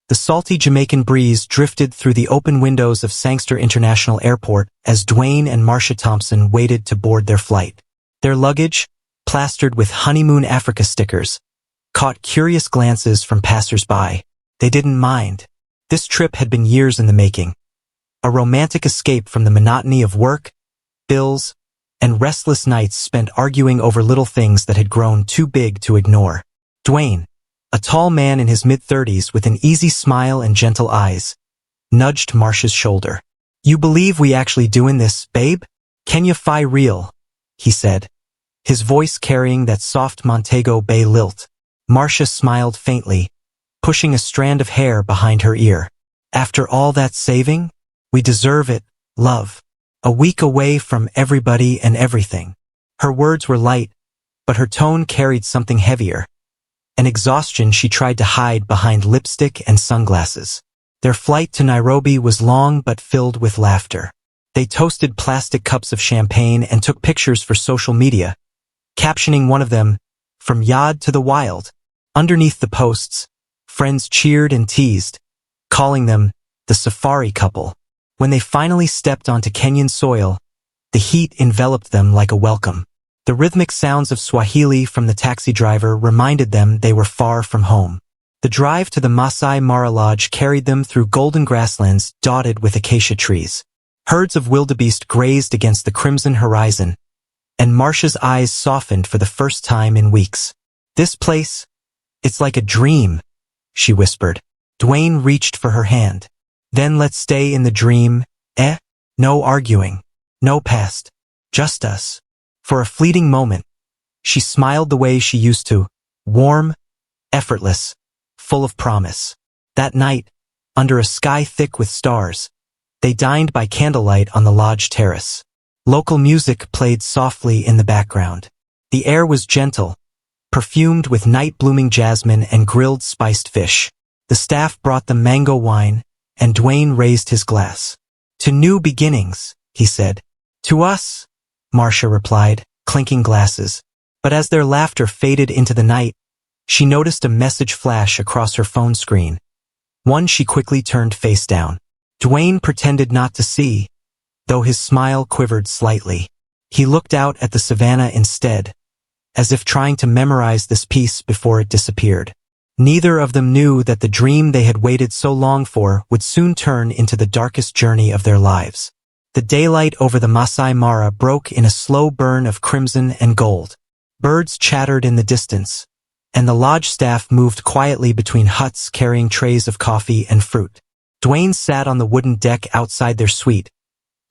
The salty Jamaican breeze drifted through the open windows of Sangster International Airport as Dwayne and Marcia Thompson waited to board their flight. Their luggage, plastered with Honeymoon Africa stickers, caught curious glances from passers-by. They didn't mind. This trip had been years in the making. A romantic escape from the monotony of work, bills, and restless nights spent arguing over little things that had grown too big to ignore. Dwayne, a tall man in his mid-30s with an easy smile and gentle eyes, nudged Marcia's shoulder. "You believe we actually doing this, babe? Kenya fi real," he said, his voice carrying that soft Montego Bay lilt. Marcia smiled faintly, pushing a strand of hair behind her ear. "After all that saving? We deserve it, love. A week away from everybody and everything." Her words were light, but her tone carried something heavier. An exhaustion she tried to hide behind lipstick and sunglasses. Their flight to Nairobi was long but filled with laughter. They toasted plastic cups of champagne and took pictures for social media, captioning one of them, "From Yad to the Wild." Underneath the posts, friends cheered and teased, calling them the safari couple. When they finally stepped onto Kenyan soil, the heat enveloped them like a welcome. The rhythmic sounds of Swahili from the taxi driver reminded them they were far from home. The drive to the Masai Mara Lodge carried them through golden grasslands dotted with acacia trees. Herds of wildebeest grazed against the crimson horizon, and Marcia's eyes softened for the first time in weeks. "This place, it's like a dream," she whispered. Dwayne reached for her hand. "Then let's stay in the dream, eh? No arguing, no past, just us." For a fleeting moment, she smiled the way she used to, warm, effortless, full of promise. That night, under a sky thick with stars, they dined by candlelight on the lodge terrace. Local music played softly in the background. The air was gentle, perfumed with night-blooming jasmine and grilled spiced fish. The staff brought them mango wine, and Dwayne raised his glass. "To new beginnings," he said. "To us," Marcia replied, clinking glasses. But as their laughter faded into the night, she noticed a message flash across her phone screen. One she quickly turned face down. Dwayne pretended not to see, though his smile quivered slightly. He looked out at the savannah instead, as if trying to memorize this piece before it disappeared. Neither of them knew that the dream they had waited so long for would soon turn into the darkest journey of their lives. The daylight over the Masai Mara broke in a slow burn of crimson and gold. Birds chattered in the distance, and the lodge staff moved quietly between huts carrying trays of coffee and fruit. Dwayne sat on the wooden deck outside their suite,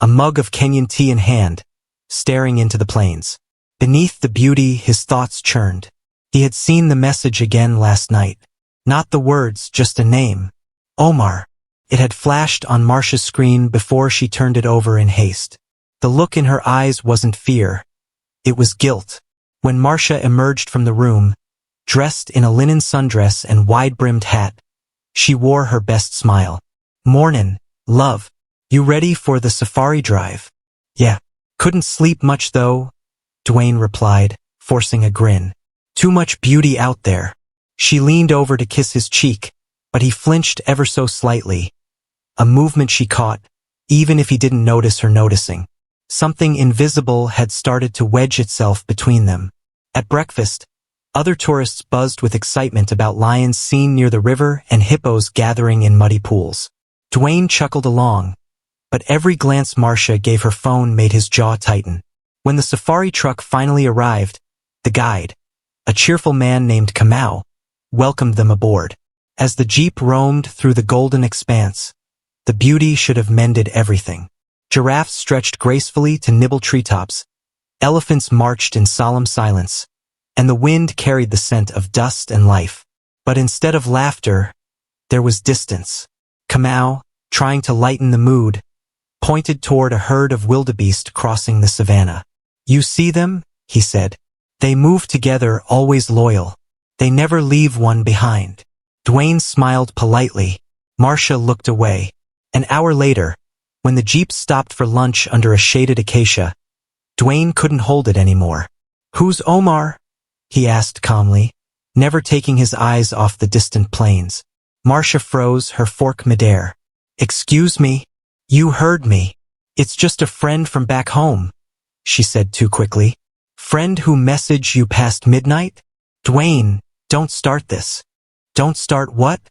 a mug of Kenyan tea in hand, staring into the plains. Beneath the beauty, his thoughts churned. He had seen the message again last night. Not the words, just a name. Omar. It had flashed on Marcia's screen before she turned it over in haste. The look in her eyes wasn't fear. It was guilt. When Marcia emerged from the room, dressed in a linen sundress and wide-brimmed hat, she wore her best smile. "Mornin', love. You ready for the safari drive?" "Yeah. Couldn't sleep much though," Dwayne replied, forcing a grin. "Too much beauty out there." She leaned over to kiss his cheek, but he flinched ever so slightly. A movement she caught, even if he didn't notice her noticing. Something invisible had started to wedge itself between them. At breakfast, other tourists buzzed with excitement about lions seen near the river and hippos gathering in muddy pools. Dwayne chuckled along, but every glance Marcia gave her phone made his jaw tighten. When the safari truck finally arrived, the guide, a cheerful man named Kamau, welcomed them aboard. As the jeep roamed through the golden expanse, the beauty should have mended everything. Giraffes stretched gracefully to nibble treetops, elephants marched in solemn silence, and the wind carried the scent of dust and life. But instead of laughter, there was distance. Kamau, trying to lighten the mood, pointed toward a herd of wildebeest crossing the savannah. "You see them?" he said. "They move together, always loyal. They never leave one behind." Dwayne smiled politely. Marcia looked away. An hour later, when the jeep stopped for lunch under a shaded acacia, Dwayne couldn't hold it anymore. "Who's Omar?" he asked calmly, never taking his eyes off the distant plains. Marcia froze, her fork midair. "Excuse me? You heard me. It's just a friend from back home," she said too quickly. "Friend who messaged you past midnight? Dwayne, don't start this." "Don't start what?"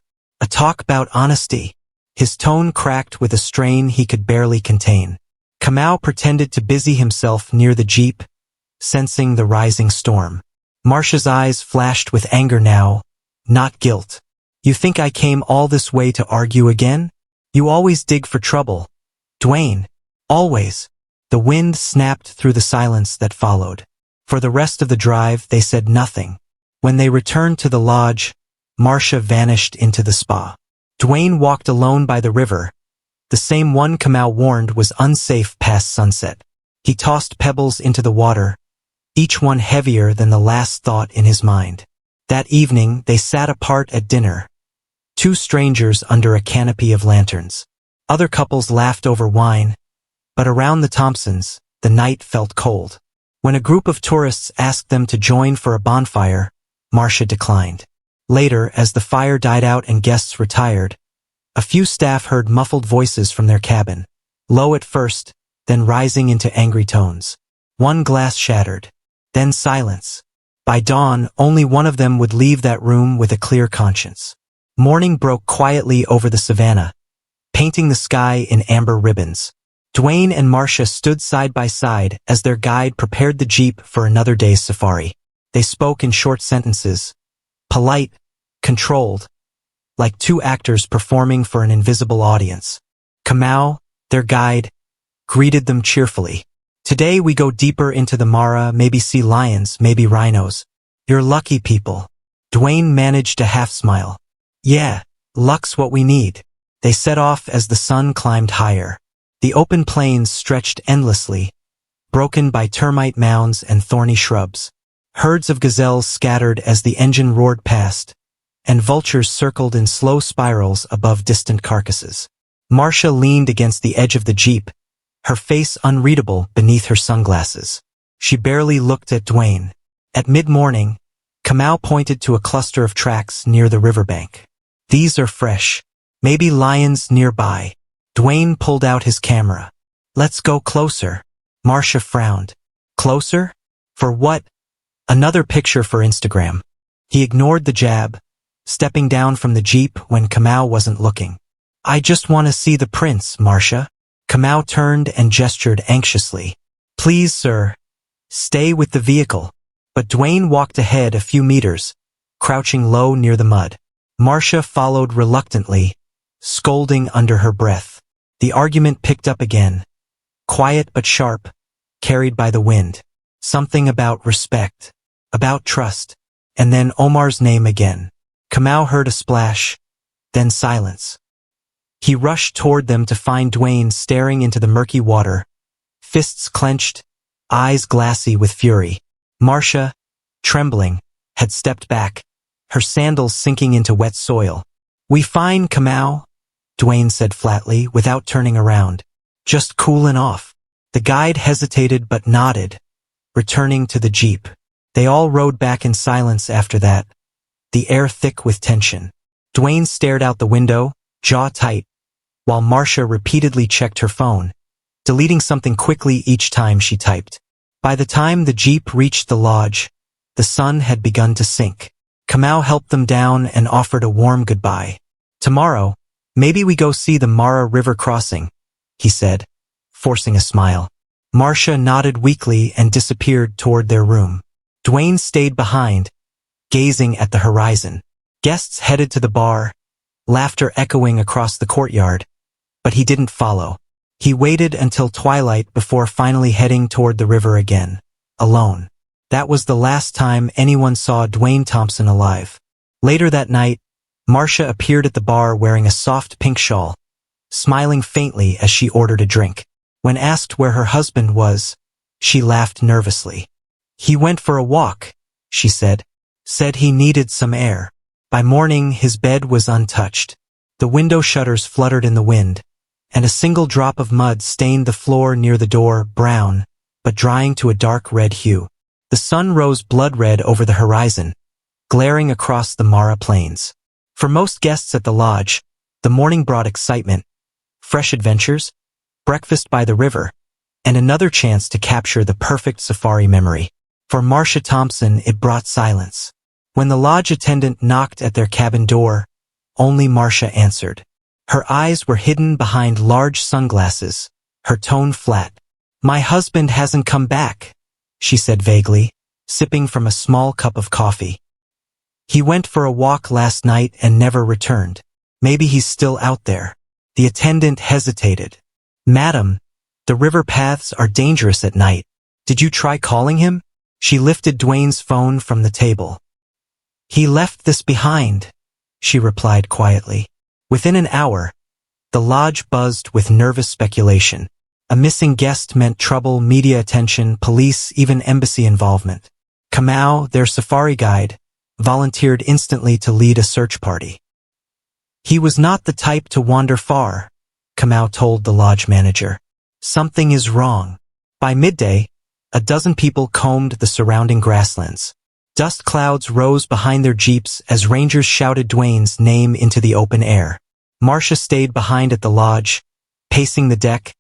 "A talk about honesty." His tone cracked with a strain he could barely contain. Kamau pretended to busy himself near the jeep, sensing the rising storm. Marcia's eyes flashed with anger now, not guilt. "You think I came all this way to argue again? You always dig for trouble, Dwayne. Always." The wind snapped through the silence that followed. For the rest of the drive, they said nothing. When they returned to the lodge, Marcia vanished into the spa. Dwayne walked alone by the river, the same one Kamau warned was unsafe past sunset. He tossed pebbles into the water, each one heavier than the last thought in his mind. That evening, they sat apart at dinner, two strangers under a canopy of lanterns. Other couples laughed over wine, but around the Thompsons, the night felt cold. When a group of tourists asked them to join for a bonfire, Marcia declined. Later, as the fire died out and guests retired, a few staff heard muffled voices from their cabin, low at first, then rising into angry tones. One glass shattered, then silence. By dawn, only one of them would leave that room with a clear conscience. Morning broke quietly over the savannah, painting the sky in amber ribbons. Dwayne and Marcia stood side by side as their guide prepared the jeep for another day's safari. They spoke in short sentences, polite, controlled, like two actors performing for an invisible audience. Kamau, their guide, greeted them cheerfully. "Today we go deeper into the Mara, maybe see lions, maybe rhinos. You're lucky people." Dwayne managed a half-smile. "Yeah, luck's what we need." They set off as the sun climbed higher. The open plains stretched endlessly, broken by termite mounds and thorny shrubs. Herds of gazelles scattered as the engine roared past, and vultures circled in slow spirals above distant carcasses. Marcia leaned against the edge of the jeep, her face unreadable beneath her sunglasses. She barely looked at Dwayne. At mid-morning, Kamau pointed to a cluster of tracks near the riverbank. "These are fresh. Maybe lions nearby." Dwayne pulled out his camera. "Let's go closer." Marcia frowned. "Closer? For what?" "Another picture for Instagram." He ignored the jab, stepping down from the jeep when Kamau wasn't looking. "I just want to see the prints, Marcia." Kamau turned and gestured anxiously. "Please, sir, stay with the vehicle." But Dwayne walked ahead a few meters, crouching low near the mud. Marcia followed reluctantly, scolding under her breath. The argument picked up again, quiet but sharp, carried by the wind. Something about respect, about trust, and then Omar's name again. Kamau heard a splash, then silence. He rushed toward them to find Dwayne staring into the murky water, fists clenched, eyes glassy with fury. Marcia, trembling, had stepped back, her sandals sinking into wet soil. "We fine, Kamau," Dwayne said flatly without turning around. "Just coolin' off." The guide hesitated but nodded, returning to the jeep. They all rode back in silence after that, the air thick with tension. Dwayne stared out the window, jaw tight, while Marcia repeatedly checked her phone, deleting something quickly each time she typed. By the time the jeep reached the lodge, the sun had begun to sink. Kamau helped them down and offered a warm goodbye. "Tomorrow, maybe we go see the Mara River crossing," he said, forcing a smile. Marcia nodded weakly and disappeared toward their room. Dwayne stayed behind, gazing at the horizon. Guests headed to the bar, laughter echoing across the courtyard, but he didn't follow. He waited until twilight before finally heading toward the river again, alone. That was the last time anyone saw Dwayne Thompson alive. Later that night, Marcia appeared at the bar wearing a soft pink shawl, smiling faintly as she ordered a drink. When asked where her husband was, she laughed nervously. "He went for a walk," she said. "Said he needed some air." By morning, his bed was untouched. The window shutters fluttered in the wind, and a single drop of mud stained the floor near the door brown, but drying to a dark red hue. The sun rose blood red over the horizon, glaring across the Mara plains. For most guests at the lodge, the morning brought excitement, fresh adventures, breakfast by the river, and another chance to capture the perfect safari memory. For Marcia Thompson, it brought silence. When the lodge attendant knocked at their cabin door, only Marcia answered. Her eyes were hidden behind large sunglasses, her tone flat. "My husband hasn't come back," she said vaguely, sipping from a small cup of coffee. "He went for a walk last night and never returned. Maybe he's still out there." The attendant hesitated. "Madam, the river paths are dangerous at night. Did you try calling him?" She lifted Dwayne's phone from the table. "He left this behind," she replied quietly. Within an hour, the lodge buzzed with nervous speculation. A missing guest meant trouble, media attention, police, even embassy involvement. Kamau, their safari guide, volunteered instantly to lead a search party. "He was not the type to wander far," Kamau told the lodge manager. "Something is wrong." By midday, a dozen people combed the surrounding grasslands. Dust clouds rose behind their jeeps as rangers shouted Dwayne's name into the open air. Marcia stayed behind at the lodge, pacing the deck,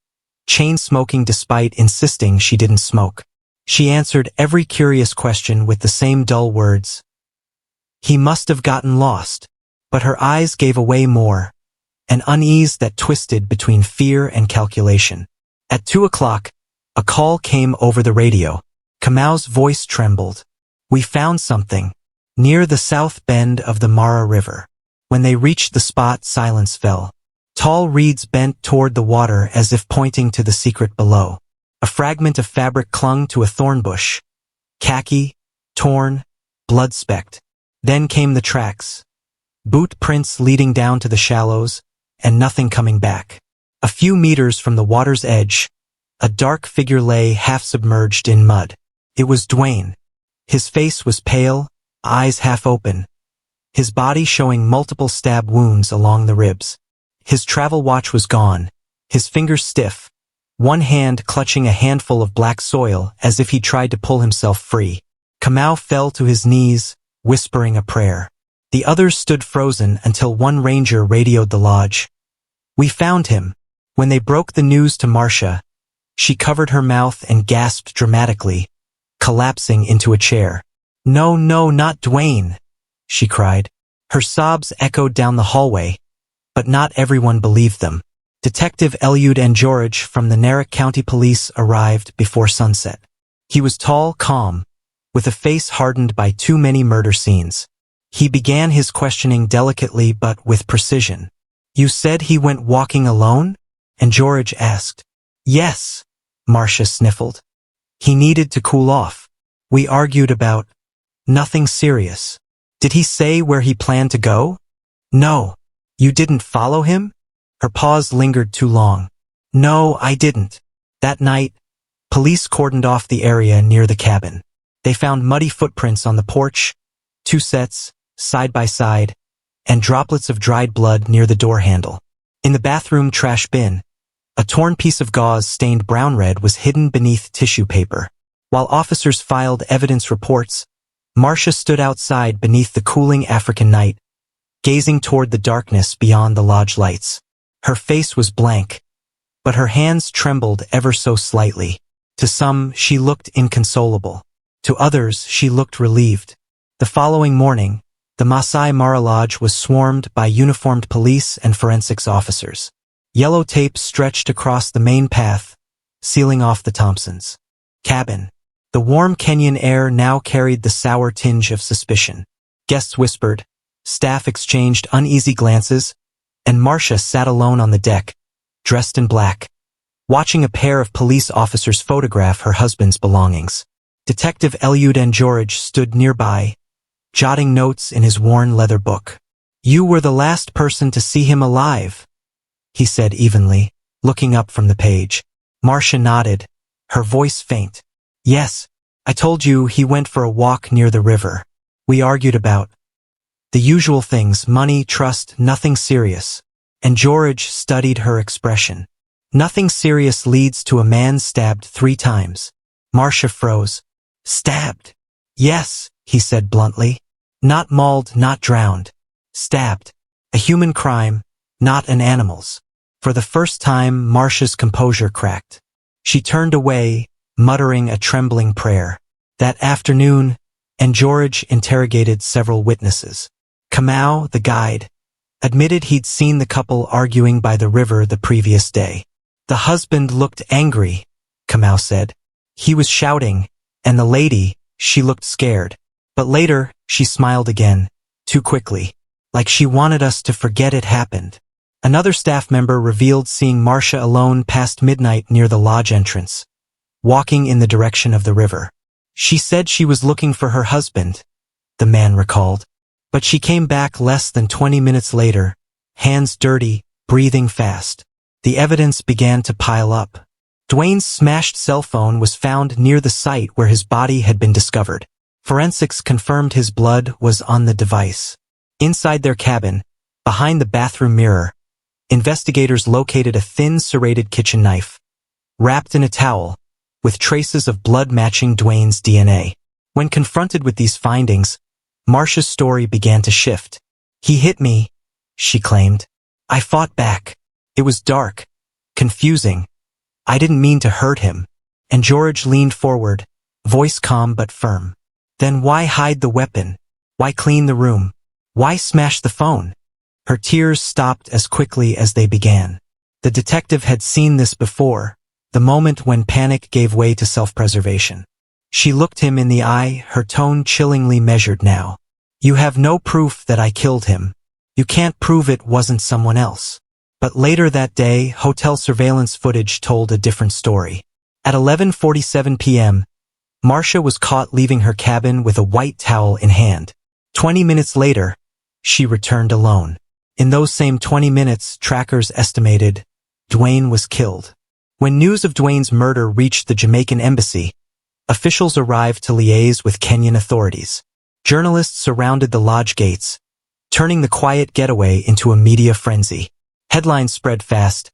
chain-smoking despite insisting she didn't smoke. She answered every curious question with the same dull words. "He must have gotten lost." But her eyes gave away more, an unease that twisted between fear and calculation. At 2 o'clock, a call came over the radio. Kamau's voice trembled. "We found something, near the south bend of the Mara River." When they reached the spot, silence fell. Tall reeds bent toward the water as if pointing to the secret below. A fragment of fabric clung to a thorn bush. Khaki, torn, blood-specked. Then came the tracks. Boot prints leading down to the shallows, and nothing coming back. A few meters from the water's edge, a dark figure lay half-submerged in mud. It was Dwayne. His face was pale, eyes half open, his body showing multiple stab wounds along the ribs. His travel watch was gone, his fingers stiff, one hand clutching a handful of black soil as if he tried to pull himself free. Kamau fell to his knees, whispering a prayer. The others stood frozen until one ranger radioed the lodge. "We found him." When they broke the news to Marcia, she covered her mouth and gasped dramatically, collapsing into a chair. "No, no, not Dwayne," she cried. Her sobs echoed down the hallway, but not everyone believed them. Detective Eliud George from the Narok County Police arrived before sunset. He was tall, calm, with a face hardened by too many murder scenes. He began his questioning delicately but with precision. "You said he went walking alone?" And George asked. "Yes," Marcia sniffled. "He needed to cool off. We argued about nothing serious." "Did he say where he planned to go?" "No." "You didn't follow him?" Her pause lingered too long. "No, I didn't." That night, police cordoned off the area near the cabin. They found muddy footprints on the porch, 2 sets, side by side, and droplets of dried blood near the door handle. In the bathroom trash bin, a torn piece of gauze stained brown-red was hidden beneath tissue paper. While officers filed evidence reports, Marcia stood outside beneath the cooling African night, gazing toward the darkness beyond the lodge lights. Her face was blank, but her hands trembled ever so slightly. To some, she looked inconsolable. To others, she looked relieved. The following morning, the Masai Mara Lodge was swarmed by uniformed police and forensics officers. Yellow tape stretched across the main path, sealing off the Thompsons' cabin. The warm Kenyan air now carried the sour tinge of suspicion. Guests whispered, staff exchanged uneasy glances, and Marcia sat alone on the deck, dressed in black, watching a pair of police officers photograph her husband's belongings. Detective Eliud George stood nearby, jotting notes in his worn leather book. "You were the last person to see him alive," he said evenly, looking up from the page. Marcia nodded, her voice faint. "Yes, I told you he went for a walk near the river. We argued about the usual things, money, trust, nothing serious." And George studied her expression. "Nothing serious leads to a man stabbed 3 times. Marcia froze. "Stabbed?" "Yes," he said bluntly. "Not mauled, not drowned. Stabbed. A human crime, not an animal's. For the first time, Marcia's composure cracked. She turned away, muttering a trembling prayer. That afternoon, and George interrogated several witnesses. Kamau, the guide, admitted he'd seen the couple arguing by the river the previous day. The husband looked angry, Kamau said. He was shouting, and the lady, she looked scared. But later, she smiled again, too quickly, like she wanted us to forget it happened. Another staff member revealed seeing Marcia alone past midnight near the lodge entrance, walking in the direction of the river. She said she was looking for her husband, the man recalled. But she came back less than 20 minutes later, hands dirty, breathing fast. The evidence began to pile up. Dwayne's smashed cell phone was found near the site where his body had been discovered. Forensics confirmed his blood was on the device. Inside their cabin, behind the bathroom mirror, investigators located a thin serrated kitchen knife, wrapped in a towel, with traces of blood matching Dwayne's DNA. When confronted with these findings, Marcia's story began to shift. He hit me, she claimed. I fought back. It was dark, confusing. I didn't mean to hurt him. And George leaned forward, voice calm but firm. Then why hide the weapon? Why clean the room? Why smash the phone? Her tears stopped as quickly as they began. The detective had seen this before, the moment when panic gave way to self-preservation. She looked him in the eye, her tone chillingly measured now. You have no proof that I killed him. You can't prove it wasn't someone else. But later that day, hotel surveillance footage told a different story. At 11:47 p.m., Marcia was caught leaving her cabin with a white towel in hand. 20 minutes later, she returned alone. In those same 20 minutes, trackers estimated, Dwayne was killed. When news of Dwayne's murder reached the Jamaican embassy, officials arrived to liaise with Kenyan authorities. Journalists surrounded the lodge gates, turning the quiet getaway into a media frenzy. Headlines spread fast.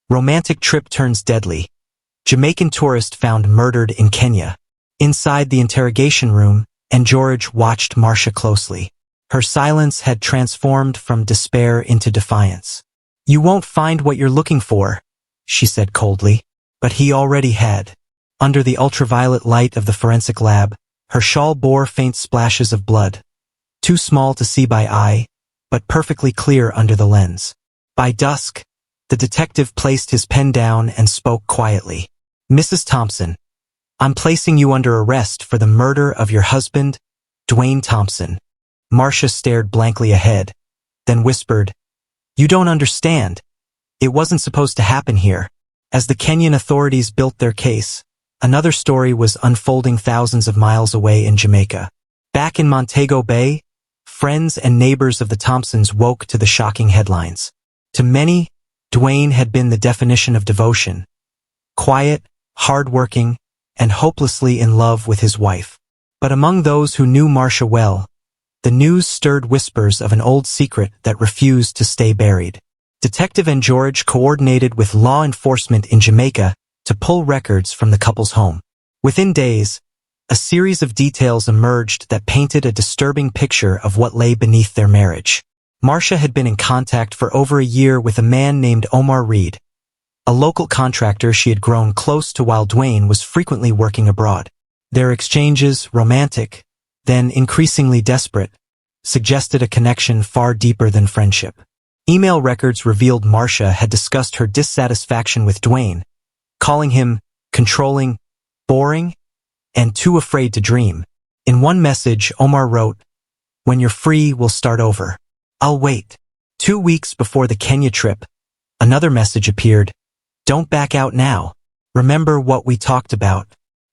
Romantic trip turns deadly. Jamaican tourist found murdered in Kenya. Inside the interrogation room, and George watched Marcia closely. Her silence had transformed from despair into defiance. You won't find what you're looking for, she said coldly. But he already had. Under the ultraviolet light of the forensic lab, her shawl bore faint splashes of blood. Too small to see by eye, but perfectly clear under the lens. By dusk, the detective placed his pen down and spoke quietly. Mrs. Thompson, I'm placing you under arrest for the murder of your husband, Dwayne Thompson. Marcia stared blankly ahead, then whispered, You don't understand. It wasn't supposed to happen here. As the Kenyan authorities built their case, another story was unfolding thousands of miles away in Jamaica. Back in Montego Bay, friends and neighbors of the Thompsons woke to the shocking headlines. To many, Dwayne had been the definition of devotion. Quiet, hardworking, and hopelessly in love with his wife. But among those who knew Marcia well, the news stirred whispers of an old secret that refused to stay buried. Detective and George coordinated with law enforcement in Jamaica to pull records from the couple's home. Within days, a series of details emerged that painted a disturbing picture of what lay beneath their marriage. Marcia had been in contact for over a year with a man named Omar Reed, a local contractor she had grown close to while Dwayne was frequently working abroad. Their exchanges, romantic, then increasingly desperate, suggested a connection far deeper than friendship. Email records revealed Marcia had discussed her dissatisfaction with Dwayne, calling him controlling, boring, and too afraid to dream. In one message, Omar wrote, When you're free, we'll start over. I'll wait. 2 weeks before the Kenya trip, another message appeared. Don't back out now. Remember what we talked about.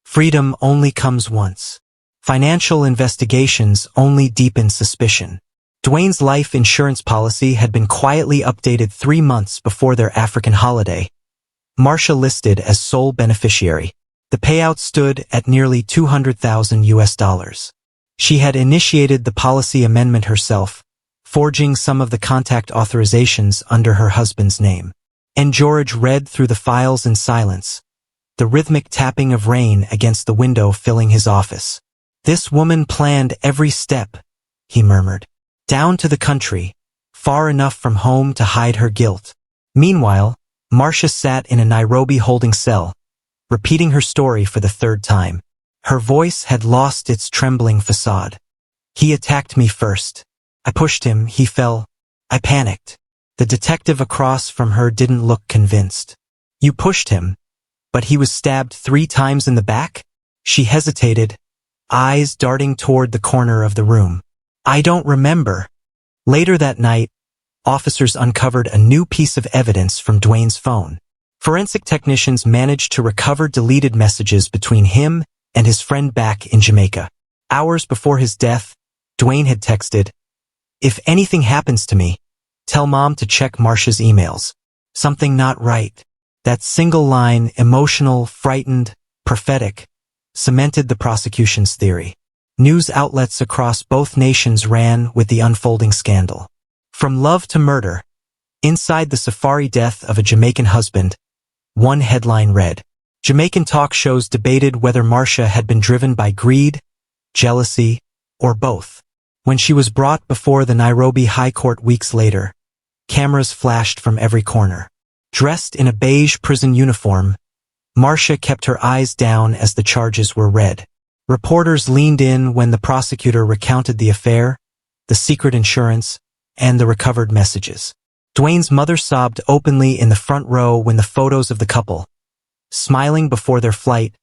Freedom only comes once. Financial investigations only deepen suspicion. Dwayne's life insurance policy had been quietly updated 3 months before their African holiday. Marcia listed as sole beneficiary. The payout stood at nearly $200,000. She had initiated the policy amendment herself, forging some of the contact authorizations under her husband's name. And George read through the files in silence, the rhythmic tapping of rain against the window filling his office. This woman planned every step, he murmured. Down to the country, far enough from home to hide her guilt. Meanwhile, Marcia sat in a Nairobi holding cell, repeating her story for the third time. Her voice had lost its trembling facade. He attacked me first. I pushed him, he fell. I panicked. The detective across from her didn't look convinced. You pushed him, but he was stabbed 3 times in the back? She hesitated, eyes darting toward the corner of the room. I don't remember. Later that night, officers uncovered a new piece of evidence from Dwayne's phone. Forensic technicians managed to recover deleted messages between him and his friend back in Jamaica. Hours before his death, Dwayne had texted, "If anything happens to me, tell Mom to check Marcia's emails. Something not right." That single line, emotional, frightened, prophetic, cemented the prosecution's theory. News outlets across both nations ran with the unfolding scandal. From love to murder, inside the safari death of a Jamaican husband, one headline read, Jamaican talk shows debated whether Marcia had been driven by greed, jealousy, or both. When she was brought before the Nairobi High Court weeks later, cameras flashed from every corner. Dressed in a beige prison uniform, Marcia kept her eyes down as the charges were read. Reporters leaned in when the prosecutor recounted the affair, the secret insurance, and the recovered messages. Dwayne's mother sobbed openly in the front row when the photos of the couple, smiling before their flight,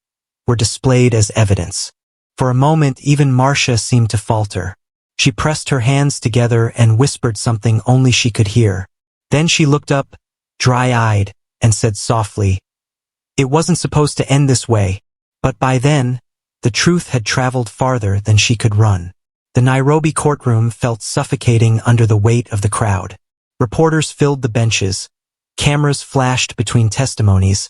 were displayed as evidence. For a moment, even Marcia seemed to falter. She pressed her hands together and whispered something only she could hear. Then she looked up, dry-eyed, and said softly, "It wasn't supposed to end this way." But by then, the truth had traveled farther than she could run. The Nairobi courtroom felt suffocating under the weight of the crowd. Reporters filled the benches, cameras flashed between testimonies,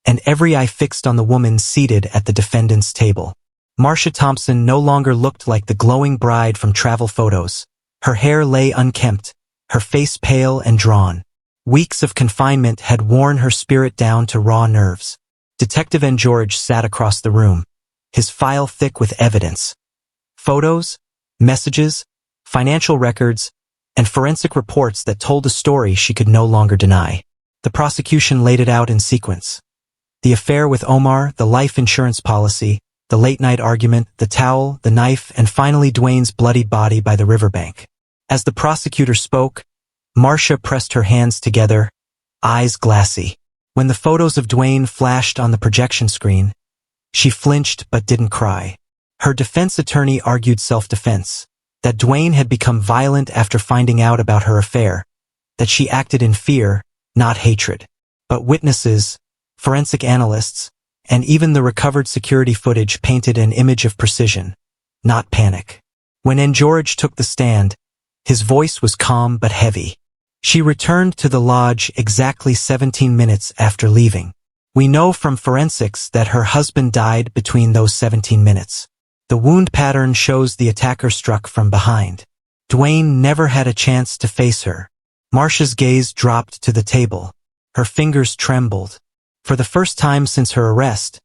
and every eye fixed on the woman seated at the defendant's table. Marcia Thompson no longer looked like the glowing bride from travel photos. Her hair lay unkempt, her face pale and drawn. Weeks of confinement had worn her spirit down to raw nerves. Detective N. George sat across the room, his file thick with evidence. Photos, messages, financial records, and forensic reports that told a story she could no longer deny. The prosecution laid it out in sequence. The affair with Omar, the life insurance policy, the late-night argument, the towel, the knife, and finally Dwayne's bloodied body by the riverbank. As the prosecutor spoke, Marcia pressed her hands together, eyes glassy. When the photos of Dwayne flashed on the projection screen, she flinched but didn't cry. Her defense attorney argued self-defense, that Dwayne had become violent after finding out about her affair, that she acted in fear, not hatred. But witnesses, forensic analysts, and even the recovered security footage painted an image of precision, not panic. When N. George took the stand, his voice was calm but heavy. She returned to the lodge exactly 17 minutes after leaving. We know from forensics that her husband died between those 17 minutes. The wound pattern shows the attacker struck from behind. Dwayne never had a chance to face her. Marcia's gaze dropped to the table. Her fingers trembled. For the first time since her arrest,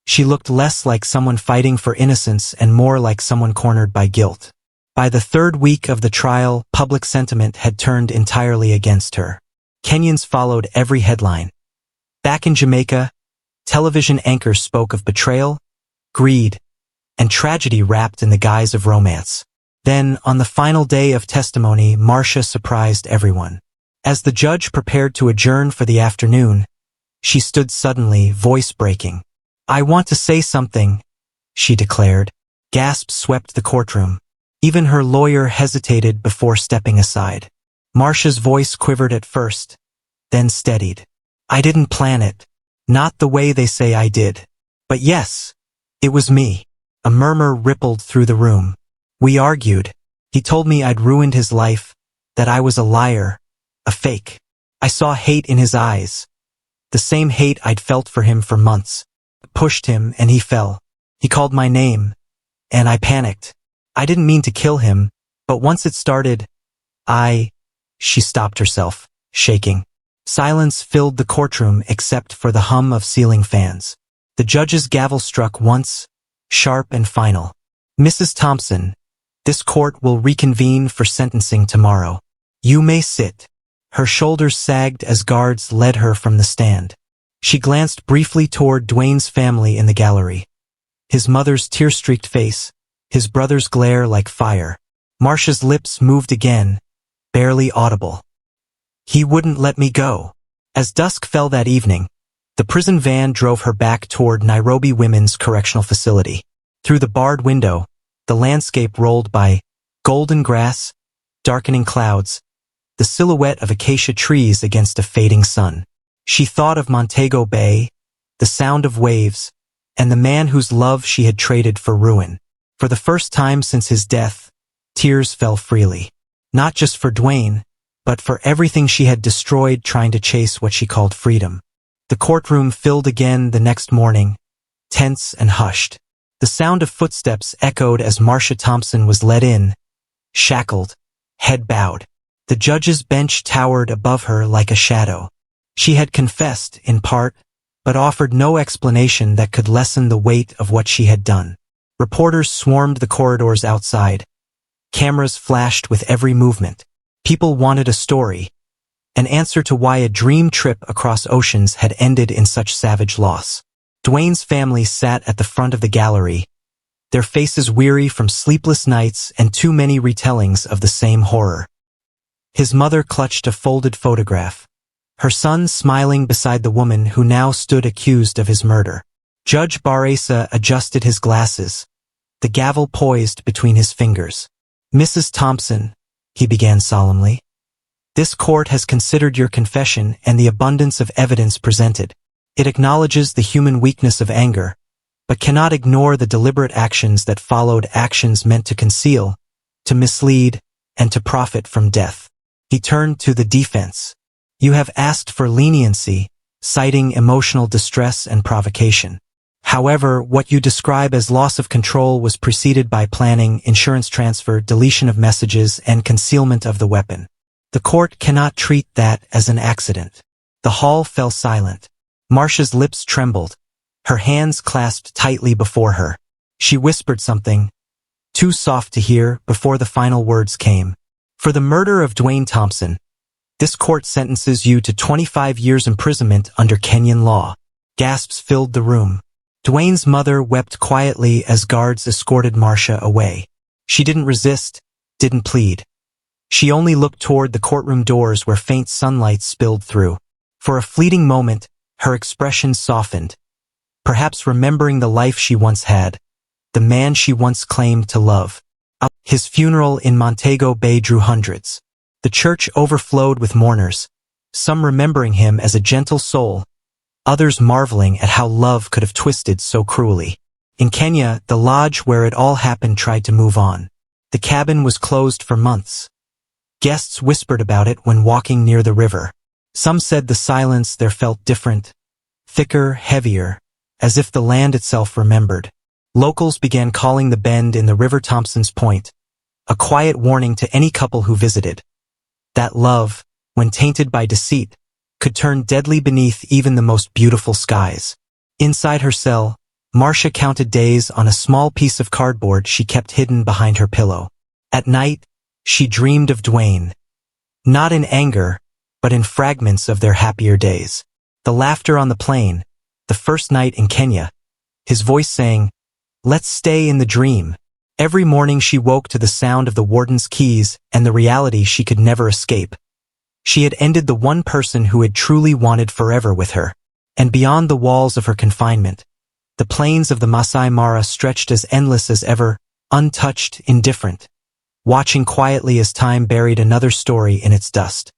she looked less like someone fighting for innocence and more like someone cornered by guilt. By the third week of the trial, public sentiment had turned entirely against her. Kenyans followed every headline. Back in Jamaica, television anchors spoke of betrayal, greed, and tragedy wrapped in the guise of romance. Then, on the final day of testimony, Marcia surprised everyone. As the judge prepared to adjourn for the afternoon, she stood suddenly, voice breaking. "I want to say something," she declared. Gasps swept the courtroom. Even her lawyer hesitated before stepping aside. Marcia's voice quivered at first, then steadied. "I didn't plan it. Not the way they say I did. But yes, it was me." A murmur rippled through the room. "We argued. He told me I'd ruined his life, that I was a liar, a fake. I saw hate in his eyes. The same hate I'd felt for him for months. I pushed him and he fell. He called my name, and I panicked. I didn't mean to kill him, but once it started, She stopped herself, shaking. Silence filled the courtroom except for the hum of ceiling fans. The judge's gavel struck once, sharp and final. "Mrs. Thompson, this court will reconvene for sentencing tomorrow." "You may sit." Her shoulders sagged as guards led her from the stand. She glanced briefly toward Dwayne's family in the gallery. His mother's tear-streaked face, his brother's glare like fire. Marcia's lips moved again, barely audible. "He wouldn't let me go." As dusk fell that evening, the prison van drove her back toward Nairobi Women's Correctional Facility. Through the barred window, the landscape rolled by: golden grass, darkening clouds, the silhouette of acacia trees against a fading sun. She thought of Montego Bay, the sound of waves, and the man whose love she had traded for ruin. For the first time since his death, tears fell freely. Not just for Dwayne, but for everything she had destroyed trying to chase what she called freedom. The courtroom filled again the next morning, tense and hushed. The sound of footsteps echoed as Marcia Thompson was led in, shackled, head bowed. The judge's bench towered above her like a shadow. She had confessed, in part, but offered no explanation that could lessen the weight of what she had done. Reporters swarmed the corridors outside. Cameras flashed with every movement. People wanted a story, an answer to why a dream trip across oceans had ended in such savage loss. Dwayne's family sat at the front of the gallery, their faces weary from sleepless nights and too many retellings of the same horror. His mother clutched a folded photograph, her son smiling beside the woman who now stood accused of his murder. Judge Baresa adjusted his glasses, the gavel poised between his fingers. "Mrs. Thompson," he began solemnly, "this court has considered your confession and the abundance of evidence presented. It acknowledges the human weakness of anger, but cannot ignore the deliberate actions that followed, actions meant to conceal, to mislead, and to profit from death." He turned to the defense. "You have asked for leniency, citing emotional distress and provocation. However, what you describe as loss of control was preceded by planning, insurance transfer, deletion of messages, and concealment of the weapon. The court cannot treat that as an accident." The hall fell silent. Marcia's lips trembled, her hands clasped tightly before her. She whispered something, too soft to hear, before the final words came. "For the murder of Dwayne Thompson, this court sentences you to 25 years imprisonment under Kenyan law." Gasps filled the room. Dwayne's mother wept quietly as guards escorted Marcia away. She didn't resist, didn't plead. She only looked toward the courtroom doors where faint sunlight spilled through. For a fleeting moment, her expression softened, perhaps remembering the life she once had, the man she once claimed to love. His funeral in Montego Bay drew hundreds. The church overflowed with mourners, some remembering him as a gentle soul, others marveling at how love could have twisted so cruelly. In Kenya, the lodge where it all happened tried to move on. The cabin was closed for months. Guests whispered about it when walking near the river. Some said the silence there felt different, thicker, heavier, as if the land itself remembered. Locals began calling the bend in the river Thompson's Point, a quiet warning to any couple who visited. That love, when tainted by deceit, could turn deadly beneath even the most beautiful skies. Inside her cell, Marcia counted days on a small piece of cardboard she kept hidden behind her pillow. At night, she dreamed of Dwayne, not in anger, but in fragments of their happier days. The laughter on the plane, the first night in Kenya, his voice saying, "Let's stay in the dream." Every morning she woke to the sound of the warden's keys and the reality she could never escape. She had ended the one person who had truly wanted forever with her. And beyond the walls of her confinement, the plains of the Masai Mara stretched as endless as ever, untouched, indifferent, watching quietly as time buried another story in its dust.